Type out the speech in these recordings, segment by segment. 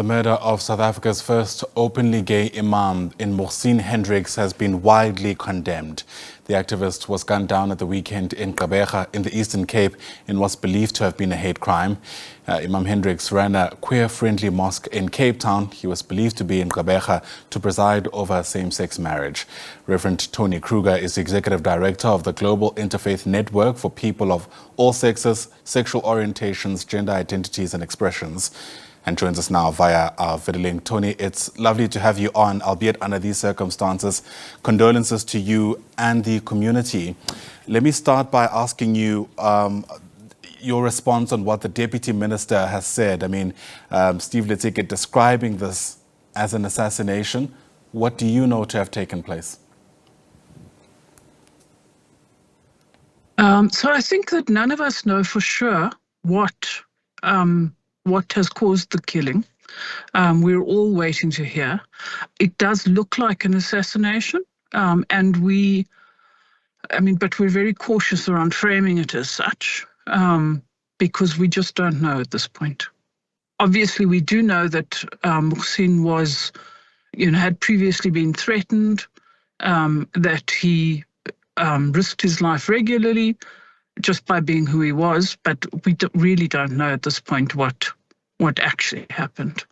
the murder of South Africa's first openly gay imam in Muhsin Hendricks has been widely condemned. The activist was gunned down at the weekend in Gqeberha in the Eastern Cape in what's believed to have been a hate crime. Imam Hendricks ran a queer-friendly mosque in Cape Town. He was believed to be in Gqeberha to preside over same-sex marriage. Reverend Toni Kruger is the executive director of the Global Interfaith Network for people of all sexes, sexual orientations, gender identities and expressions, and joins us now via our video link. Toni, it's lovely to have you on, albeit under these circumstances. Condolences to you and the community. Let me start by asking you your response on what the Deputy Minister has said. I mean, Steve Letike describing this as an assassination. What do you know to have taken place? So I think that none of us know for sure what has caused the killing. We're all waiting to hear. It does look like an assassination, but we're very cautious around framing it as such, because we just don't know at this point. Obviously, we do know that Muhsin was, had previously been threatened, that he risked his life regularly just by being who he was, but we really don't know at this point what actually happened.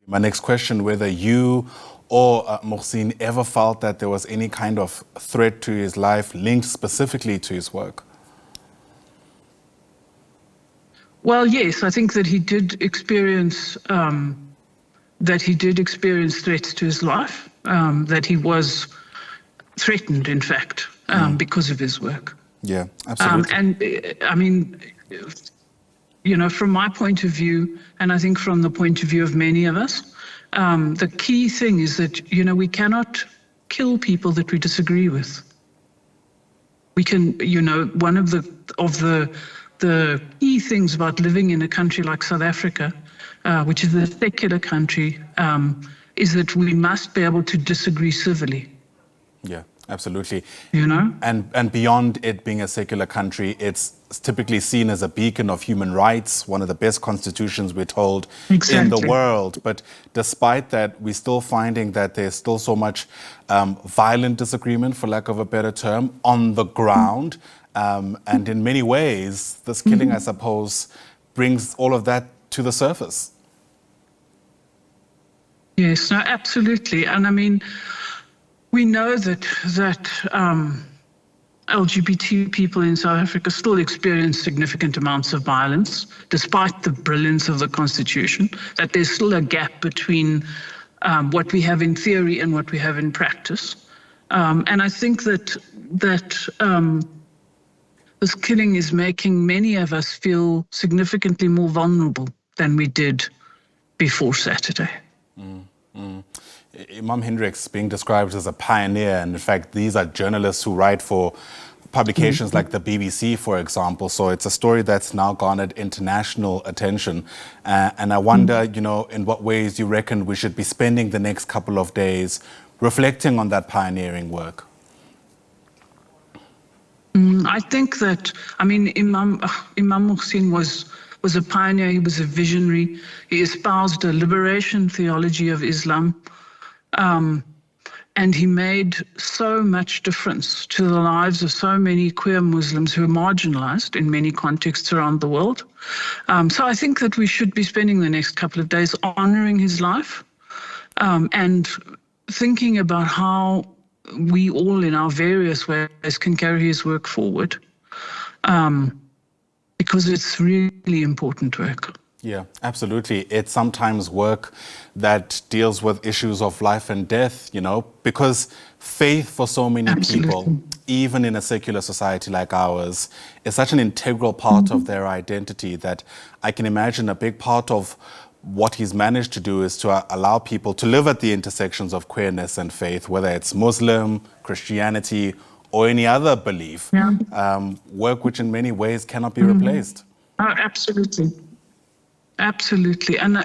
My next question, whether you or Muhsin ever felt that there was any kind of threat to his life linked specifically to his work? Well, yes, I think that he did experience threats to his life, that he was threatened, in fact, because of his work. Yeah, absolutely. From my point of view, and I think from the point of view of many of us, the key thing is that, we cannot kill people that we disagree with. We can, one of the key things about living in a country like South Africa, which is a secular country, is that we must be able to disagree civilly. Yeah, absolutely. And beyond it being a secular country, it's typically seen as a beacon of human rights, one of the best constitutions, we're told, in the world. But despite that, we're still finding that there's still so much violent disagreement, for lack of a better term, on the ground. And in many ways, this killing, I suppose, brings all of that to the surface. Yes, no, absolutely. And we know that LGBT people in South Africa still experience significant amounts of violence, despite the brilliance of the Constitution, that there's still a gap between what we have in theory and what we have in practice. And I think that this killing is making many of us feel significantly more vulnerable than we did before Saturday. Imam Hendricks being described as a pioneer, and in fact, these are journalists who write for publications like the BBC, for example. So it's a story that's now garnered international attention. And I wonder, in what ways you reckon we should be spending the next couple of days reflecting on that pioneering work? I think that, Imam Muhsin was a pioneer, he was a visionary, he espoused a liberation theology of Islam, and he made so much difference to the lives of so many queer Muslims who are marginalized in many contexts around the world. So I think that we should be spending the next couple of days honoring his life, and thinking about how we all in our various ways can carry his work forward, because it's really important work. Yeah, absolutely. It's sometimes work that deals with issues of life and death, because faith for so many people, even in a secular society like ours, is such an integral part of their identity that I can imagine a big part of what he's managed to do is to allow people to live at the intersections of queerness and faith, whether it's Muslim, Christianity, or any other belief, work which in many ways cannot be replaced. Oh, absolutely. Absolutely. And,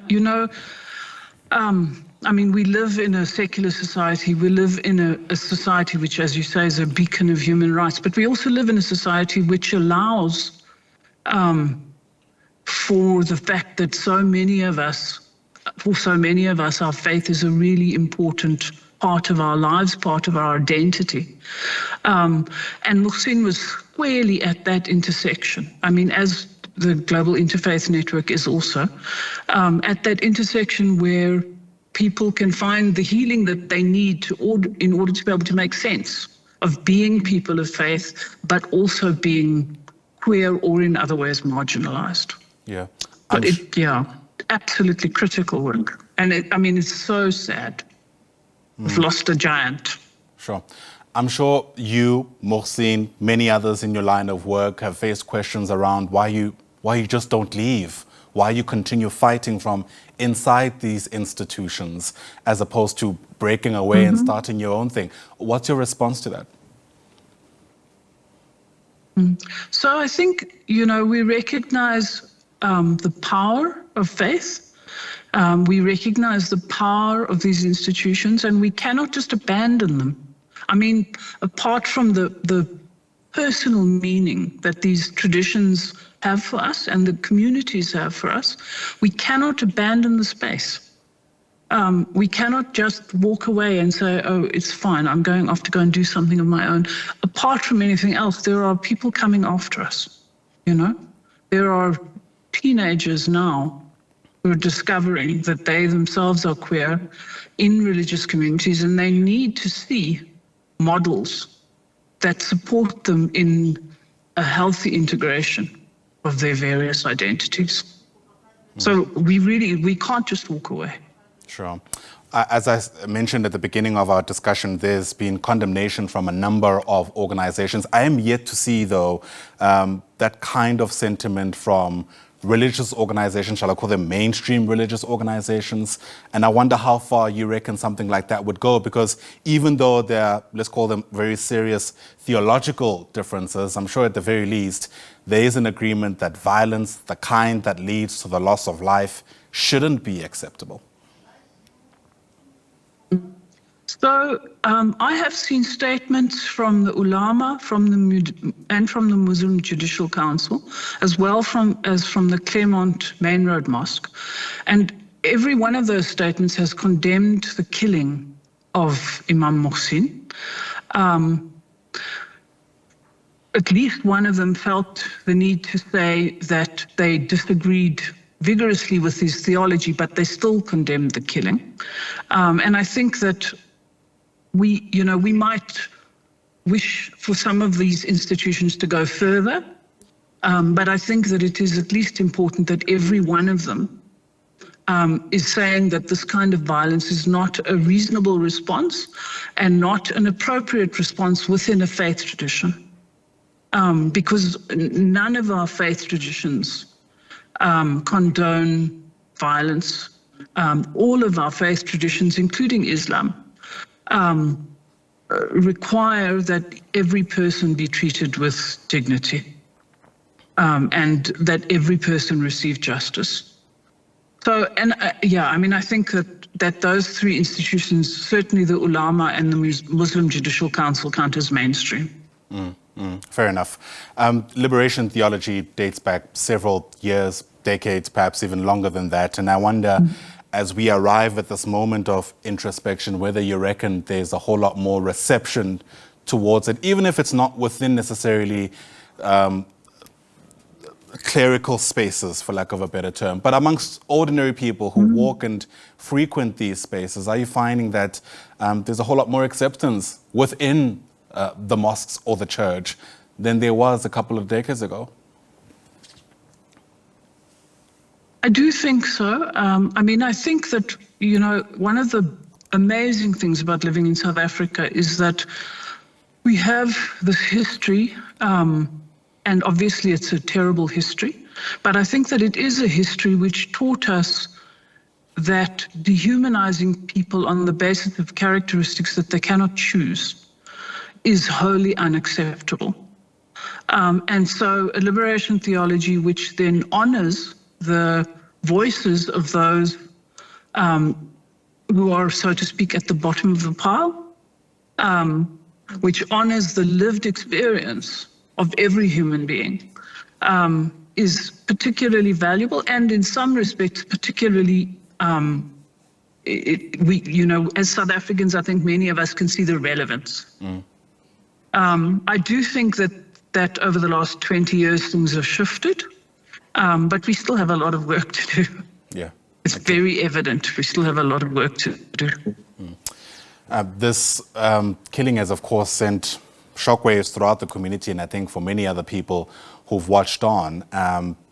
we live in a secular society. We live in a society which, as you say, is a beacon of human rights. But we also live in a society which allows for the fact that for so many of us, our faith is a really important part of our lives, part of our identity. And Muhsin was squarely at that intersection. I mean, as the Global Interfaith Network is also, at that intersection where people can find the healing that they need in order to be able to make sense of being people of faith, but also being queer or in other ways marginalized. Yeah. But absolutely critical work. And it's so sad. We've lost a giant. Sure. I'm sure you, Muhsin, many others in your line of work have faced questions around why you just don't leave, why you continue fighting from inside these institutions as opposed to breaking away and starting your own thing. What's your response to that? So I think, we recognize the power of faith. We recognize the power of these institutions, and we cannot just abandon them. I mean, apart from the personal meaning that these traditions have for us and the communities have for us, we cannot abandon the space. We cannot just walk away and say, oh, it's fine, I'm going off to go and do something of my own. Apart from anything else, there are people coming after us, There are teenagers now who are discovering that they themselves are queer in religious communities, and they need to see models that support them in a healthy integration of their various identities. So we can't just walk away. Sure. As I mentioned at the beginning of our discussion, there's been condemnation from a number of organizations. I am yet to see, though, that kind of sentiment from religious organizations, shall I call them mainstream religious organizations? And I wonder how far you reckon something like that would go, because even though there are, let's call them very serious theological differences, I'm sure at the very least, there is an agreement that violence, the kind that leads to the loss of life, shouldn't be acceptable. So I have seen statements from the ulama, and from the Muslim Judicial Council, as well as from the Claremont Main Road Mosque, and every one of those statements has condemned the killing of Imam Muhsin. At least one of them felt the need to say that they disagreed vigorously with his theology, but they still condemned the killing. And I think that we might wish for some of these institutions to go further, but I think that it is at least important that every one of them is saying that this kind of violence is not a reasonable response and not an appropriate response within a faith tradition. Because none of our faith traditions condone violence. All of our faith traditions, including Islam, require that every person be treated with dignity, and that every person receive justice. So, I think that those three institutions, certainly the ulama and the Muslim Judicial Council, count as mainstream. Fair enough. Liberation theology dates back several years, decades, perhaps even longer than that. And I wonder, as we arrive at this moment of introspection, whether you reckon there's a whole lot more reception towards it, even if it's not within necessarily clerical spaces, for lack of a better term, but amongst ordinary people who walk and frequent these spaces. Are you finding that there's a whole lot more acceptance within the mosques or the church than there was a couple of decades ago? I do think so. I think that, one of the amazing things about living in South Africa is that we have this history, and obviously it's a terrible history, but I think that it is a history which taught us that dehumanizing people on the basis of characteristics that they cannot choose is wholly unacceptable. And so a liberation theology which then honors the voices of those who are, so to speak, at the bottom of the pile, which honors the lived experience of every human being, is particularly valuable, and in some respects, particularly, as South Africans, I think many of us can see the relevance. I do think that over the last 20 years, things have shifted, but we still have a lot of work to do. Yeah. It's very evident. We still have a lot of work to do. This killing has, of course, sent shockwaves throughout the community, and I think for many other people who've watched on.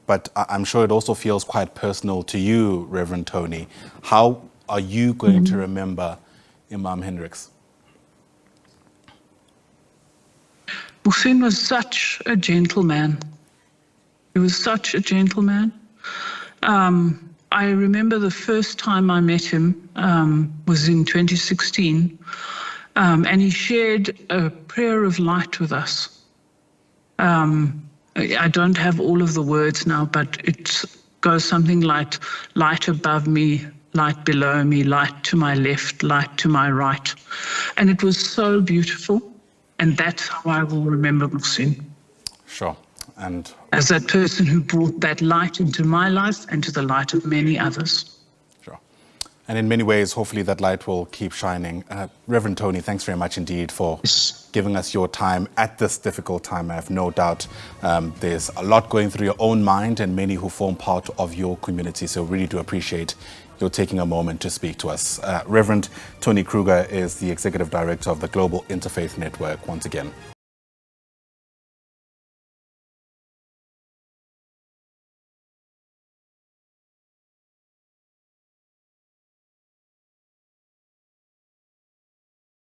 But I'm sure it also feels quite personal to you, Reverend Toni. How are you going to remember Imam Hendricks? Muhsin was such a gentleman. He was such a gentleman. I remember the first time I met him was in 2016, and he shared a prayer of light with us. I don't have all of the words now, but it goes something like light above me, light below me, light to my left, light to my right. And it was so beautiful, and that's how I will remember Muhsin. Sure. And as that person who brought that light into my life and to the light of many others. Sure. And in many ways, hopefully that light will keep shining. Reverend Toni, thanks very much indeed for giving us your time at this difficult time. I have no doubt there's a lot going through your own mind and many who form part of your community. So really do appreciate your taking a moment to speak to us. Reverend Toni Kruger is the Executive Director of the Global Interfaith Network once again.